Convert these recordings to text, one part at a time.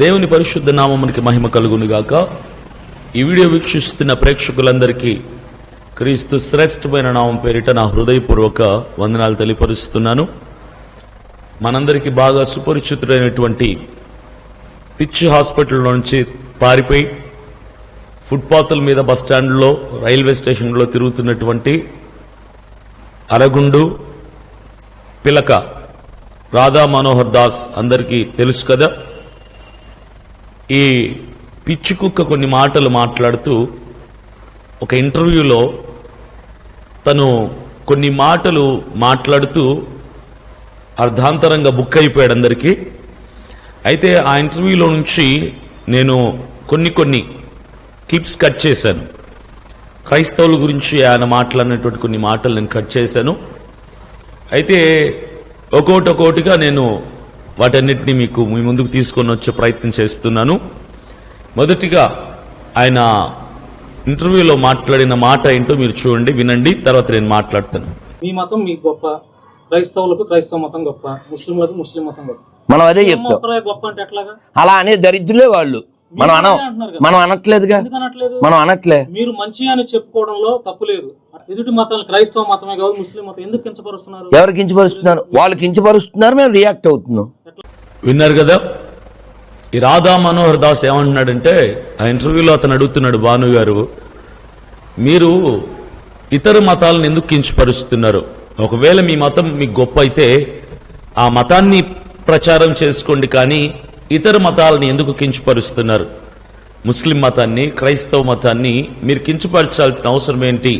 దేవుని పరిశుద్ధ నామమునికి మహిమ కలుగును గాక. ఈ వీడియో వీక్షిస్తున్న ప్రేక్షకులందరికీ క్రీస్తు శ్రేష్టమైన నామం పేరిట నా హృదయపూర్వక వందనాలు తెలియపరుస్తున్నాను. మనందరికీ బాగా సుపరిచితుడైనటువంటి పిచ్చి హాస్పిటల్ నుంచి పారిపోయి ఫుట్పాత్ల మీద బస్టాండ్లో రైల్వే స్టేషన్లో తిరుగుతున్నటువంటి అరగుండు పిలక రాధా మనోహర్ దాస్ అందరికీ తెలుసు కదా. ఈ పిచ్చి కుక్క కొన్ని మాటలు మాట్లాడుతూ ఒక ఇంటర్వ్యూలో తను కొన్ని మాటలు మాట్లాడుతూ అర్ధాంతరంగా బుక్ అయిపోయాడు అందరికీ. అయితే ఆ ఇంటర్వ్యూలో నుంచి నేను కొన్ని క్లిప్స్ కట్ చేశాను. క్రైస్తవుల గురించి ఆయన మాట్లాడినటువంటి కొన్ని మాటలు నేను కట్ చేశాను. అయితే ఒక్కొక్కటిగా నేను వాటన్నిటిని మీకు మీ ముందుకు తీసుకొని వచ్చే ప్రయత్నం చేస్తున్నాను. మొదటిగా ఆయన ఇంటర్వ్యూలో మాట్లాడిన మాట ఏంటో మీరు చూడండి, వినండి, తర్వాత నేను మాట్లాడతాను. మీ మతం మీకు గొప్ప, క్రైస్తవులకు క్రైస్తవ మతం గొప్ప, ముస్లింలకు ముస్లిం మతం గొప్ప. మనం అదే చెప్తాం. గొప్ప అంటే ఎట్లాగా? అలా అనే దరిద్రులే వాళ్ళు. మనం అనట్లేదుగా, మనం అనట్లే. మీరు మంచి అని చెప్పుకోవడంలో తప్పు లేదు. ఎదుటి మతాలు క్రైస్తవ మతమే కాదు ముస్లిం మతం ఎందుకు కించపరుస్తున్నారు? ఎవరు కించపరుస్తున్నారు? వాళ్ళు కించపరుస్తున్నారు, మేము రియాక్ట్ అవుతున్నాం. విన్నారు కదా. ఈ రాధా మనోహర్ దాస్ ఏమంటున్నాడంటే, ఆ ఇంటర్వ్యూలో అతను అడుగుతున్నాడు, భాను గారు మీరు ఇతర మతాలను ఎందుకు కించపరుస్తున్నారు? ఒకవేళ మీ మతం మీకు గొప్ప అయితే ఆ మతాన్ని ప్రచారం చేసుకోండి, కానీ ఇతర మతాలని ఎందుకు కించపరుస్తున్నారు? ముస్లిం మతాన్ని, క్రైస్తవ మతాన్ని మీరు కించపరచాల్సిన అవసరం ఏంటి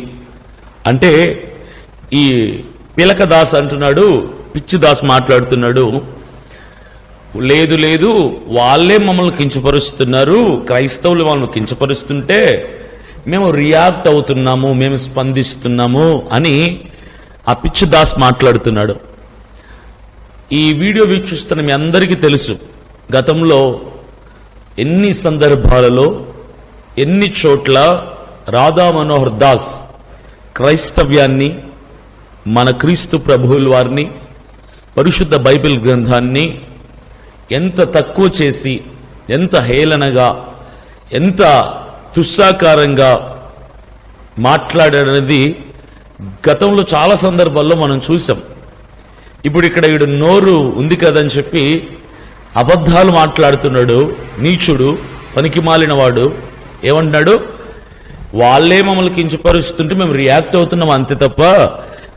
అంటే, ఈ పిలక దాస్ అంటున్నాడు, పిచ్చి దాస్ మాట్లాడుతున్నాడు, లేదు వాళ్ళే మమ్మల్ని కించపరుస్తున్నారు, క్రైస్తవులు వాళ్ళని కించపరుస్తుంటే మేము రియాక్ట్ అవుతున్నాము, మేము స్పందిస్తున్నాము అని ఆ పిచ్చి దాస్ మాట్లాడుతున్నాడు. ఈ వీడియో వీక్షిస్తున్న మీ అందరికీ తెలుసు, గతంలో ఎన్ని సందర్భాలలో ఎన్ని చోట్ల రాధా మనోహర్ దాస్ క్రైస్తవ్యాన్ని, మన క్రీస్తు ప్రభువుల వారిని, పరిశుద్ధ బైబిల్ గ్రంథాన్ని ఎంత తక్కువ చేసి, ఎంత హేళనగా, ఎంత తుస్సాకారంగా మాట్లాడనేది గతంలో చాలా సందర్భాల్లో మనం చూసాం. ఇప్పుడు ఇక్కడ వీడు నోరు ఉంది కదని చెప్పి అబద్ధాలు మాట్లాడుతున్నాడు. నీచుడు, పనికి మాలిన వాడు ఏమంటున్నాడు? వాళ్ళే మమ్మల్ని కించపరుస్తుంటే మేము రియాక్ట్ అవుతున్నాం అంతే తప్ప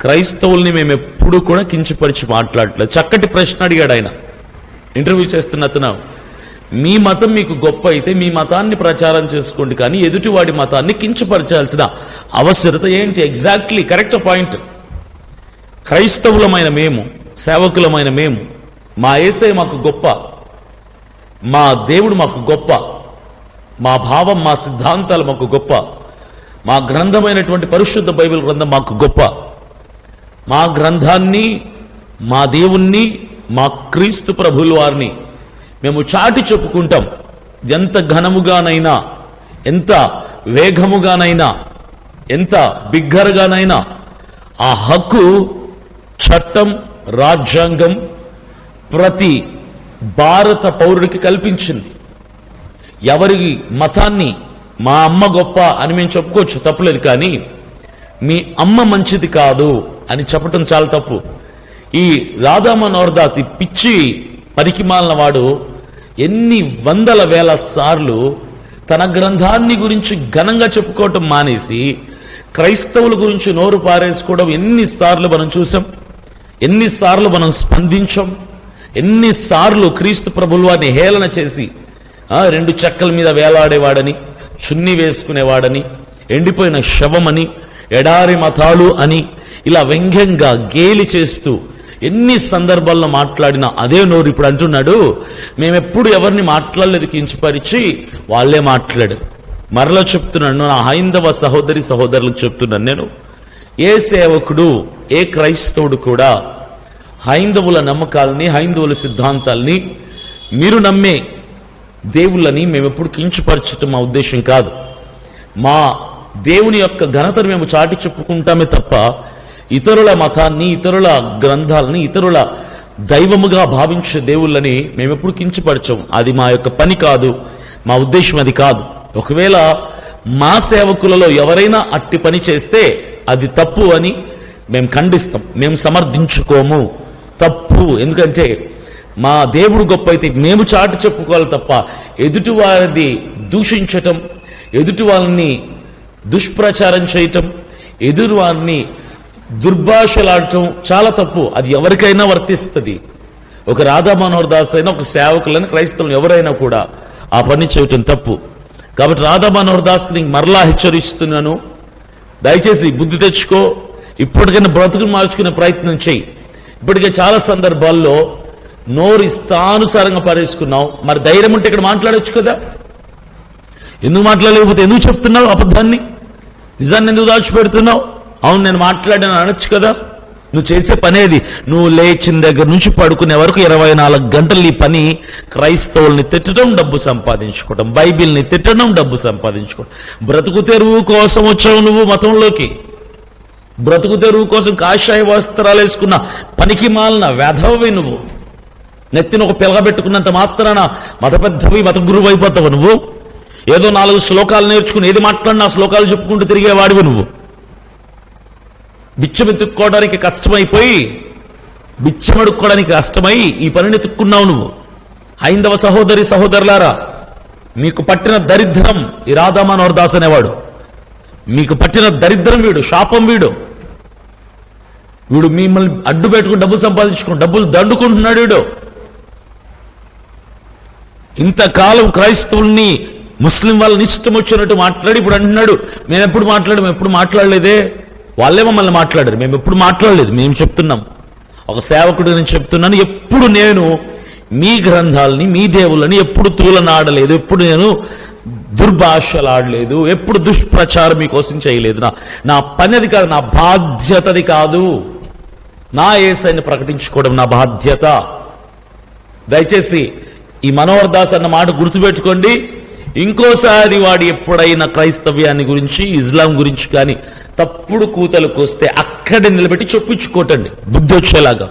క్రైస్తవుల్ని మేము ఎప్పుడు కూడా కించపరిచి మాట్లాడలేదు. చక్కటి ప్రశ్న అడిగాడు ఆయన ఇంటర్వ్యూ చేస్తున్న అతను. మీ మతం మీకు గొప్ప అయితే మీ మతాన్ని ప్రచారం చేసుకోండి, కానీ ఎదుటివాడి మతాన్ని కించపరచాల్సిన అవసరత ఏంటి? Exactly correct point. క్రైస్తవులమైన మేము, సేవకులమైన మేము, మా యేసయ్య మాకు గొప్ప, మా దేవుడు మాకు గొప్ప, మా భావం, మా సిద్ధాంతాలు మాకు గొప్ప, మా గ్రంథమైనటువంటి పరిశుద్ధ బైబిల్ గ్రంథం మాకు గొప్ప. మా గ్రంథాన్ని, మా దేవుణ్ణి, మా క్రీస్తు ప్రభుల వారిని మేము చాటి చెప్పుకుంటాం. ఎంత ఘనముగానైనా, ఎంత వేగముగానైనా, ఎంత బిగ్గరగానైనా ఆ హక్కు చట్టం, రాజ్యాంగం ప్రతి భారత పౌరుడికి కల్పించింది. ఎవరి మతాన్ని మా అమ్మ గొప్ప అని మేము చెప్పుకోవచ్చు, తప్పులేదు, కానీ మీ అమ్మ మంచిది కాదు అని చెప్పటం చాలా తప్పు. ఈ రాధా మనోహర్ దాస్, ఈ పిచ్చి పనికిమాలిన వాడు ఎన్ని వందల వేల సార్లు తన గ్రంథాన్ని గురించి ఘనంగా చెప్పుకోవటం మానేసి క్రైస్తవుల గురించి నోరు పారేసుకోవడం ఎన్నిసార్లు మనం చూసాం, ఎన్నిసార్లు మనం స్పందించాం, ఎన్నిసార్లు క్రీస్తు ప్రభుల వారిని హేళన చేసి రెండు చెక్కల మీద వేలాడేవాడని, చున్ని వేసుకునేవాడని, ఎండిపోయిన శవమని, ఎడారి మతాలు అని ఇలా వ్యంగ్యంగా గేలి చేస్తూ ఎన్ని సందర్భాల్లో మాట్లాడినా అదే నోరు ఇప్పుడు అంటున్నాడు, మేమెప్పుడు ఎవరిని మాట్లాడలేదు కించపరిచి, వాళ్ళే మాట్లాడారు. మరలా చెప్తున్నాను, నా హైందవ సహోదరులకు చెప్తున్నాను, నేను ఏ సేవకుడు, ఏ క్రైస్తవుడు కూడా హైందవుల నమ్మకాలని, హైందవుల సిద్ధాంతాలని, మీరు నమ్మే దేవుళ్ళని మేమెప్పుడు కించపరచటం మా ఉద్దేశం కాదు. మా దేవుని యొక్క ఘనతను మేము చాటి చెప్పుకుంటామే తప్ప ఇతరుల మతాన్ని, ఇతరుల గ్రంథాలని, ఇతరుల దైవముగా భావించే దేవుళ్ళని మేమెప్పుడు కించపరచం. అది మా యొక్క పని కాదు, మా ఉద్దేశం అది కాదు. ఒకవేళ మా సేవకులలో ఎవరైనా అట్టి పని చేస్తే అది తప్పు అని మేము ఖండిస్తాం, మేము సమర్థించుకోము. తప్పు. ఎందుకంటే మా దేవుడు గొప్ప అయితే మేము చాటు చెప్పుకోవాలి తప్ప ఎదుటి వారిది దూషించటం, ఎదుటి వారిని దుష్ప్రచారం చేయటం, ఎదురు వారిని దుర్భాషలాడటం చాలా తప్పు. అది ఎవరికైనా వర్తిస్తుంది. ఒక రాధా మనోహర్ దాస్ అయినా, ఒక సేవకులైన, క్రైస్తవులు ఎవరైనా కూడా ఆ పని చేయటం తప్పు. కాబట్టి రాధా మనోహర్ దాస్కి నీకు మరలా హెచ్చరిస్తున్నాను, దయచేసి బుద్ధి తెచ్చుకో. ఇప్పటికైనా బ్రతుకుని మార్చుకునే ప్రయత్నం చేయి. ఇప్పటికే చాలా సందర్భాల్లో నోరు ఇష్టానుసారంగా పారేసుకున్నావు. మరి ధైర్యం ఉంటే ఇక్కడ మాట్లాడొచ్చు కదా. ఎందుకు మాట్లాడలేకపోతే ఎందుకు చెప్తున్నావు అబద్ధాన్ని? నిజాన్ని ఎందుకు దాచిపెడుతున్నావు? అవును నేను మాట్లాడాను అనొచ్చు కదా. నువ్వు చేసే పనేది, నువ్వు లేచిన దగ్గర నుంచి పడుకునే వరకు 24 గంటలు ఈ పని క్రైస్తవుల్ని తిట్టడం, డబ్బు సంపాదించుకోవడం, బైబిల్ని తిట్టడం, డబ్బు సంపాదించుకోవడం. బ్రతుకు తెరువు కోసం వచ్చావు నువ్వు మతంలోకి. బ్రతుకు తెరువు కోసం కాషాయ వస్త్రాలు వేసుకున్న పనికి మాలిన వెధవవి నువ్వు. నెత్తిన ఒక పిలగ పెట్టుకున్నంత మాత్రాన మత పెద్దవి, మత గురువు అయిపోతావు నువ్వు. ఏదో 4 శ్లోకాలు నేర్చుకుని ఏది మాట్లాడినా శ్లోకాలు చెప్పుకుంటూ తిరిగేవాడివి నువ్వు. బిచ్చమెత్తుక్కోవడానికి కష్టమైపోయి, బిచ్చమడుక్కోవడానికి కష్టమై ఈ పనిని ఎత్తుక్కున్నావు నువ్వు. హైందవ సహోదరి సహోదరులారా, మీకు పట్టిన దరిద్రం ఈ రాధా మనోహర్ దాస్ అనేవాడు. మీకు పట్టిన దరిద్రం వీడు, శాపం వీడు. వీడు మిమ్మల్ని అడ్డు పెట్టుకుని డబ్బు సంపాదించుకుని డబ్బులు దండుకుంటున్నాడు వీడు. ఇంతకాలం క్రైస్తవుల్ని, ముస్లిం వాళ్ళని ఇష్టం వచ్చినట్టు మాట్లాడి ఇప్పుడు అంటున్నాడు మేము ఎప్పుడు మాట్లాడలేదే. వాళ్ళే మమ్మల్ని మాట్లాడారు, మేము ఎప్పుడు మాట్లాడలేదు. మేము చెప్తున్నాం, ఒక సేవకుడు నేను చెప్తున్నాను, ఎప్పుడు నేను మీ గ్రంథాలని, మీ దేవుళ్ళని ఎప్పుడు తూలనాడలేదు, ఎప్పుడు నేను దుర్భాషలాడలేదు, ఎప్పుడు దుష్ప్రచారం మీకోసం చేయలేదు. నా పని అది కాదు, నా బాధ్యతది కాదు. నా యేసయ్యని ప్రకటించుకోవడం నా బాధ్యత. దయచేసి ఈ మనోహర్ దాస్ అన్న మాట గుర్తుపెట్టుకోండి. ఇంకోసారి వాడు ఎప్పుడైనా క్రైస్తవ్యాన్ని గురించి, ఇస్లాం గురించి కానీ తప్పుడు కూతలకు వస్తే అక్కడే నిలబెట్టి చెప్పించుకోటండి, బుద్ధి వచ్చేలాగా.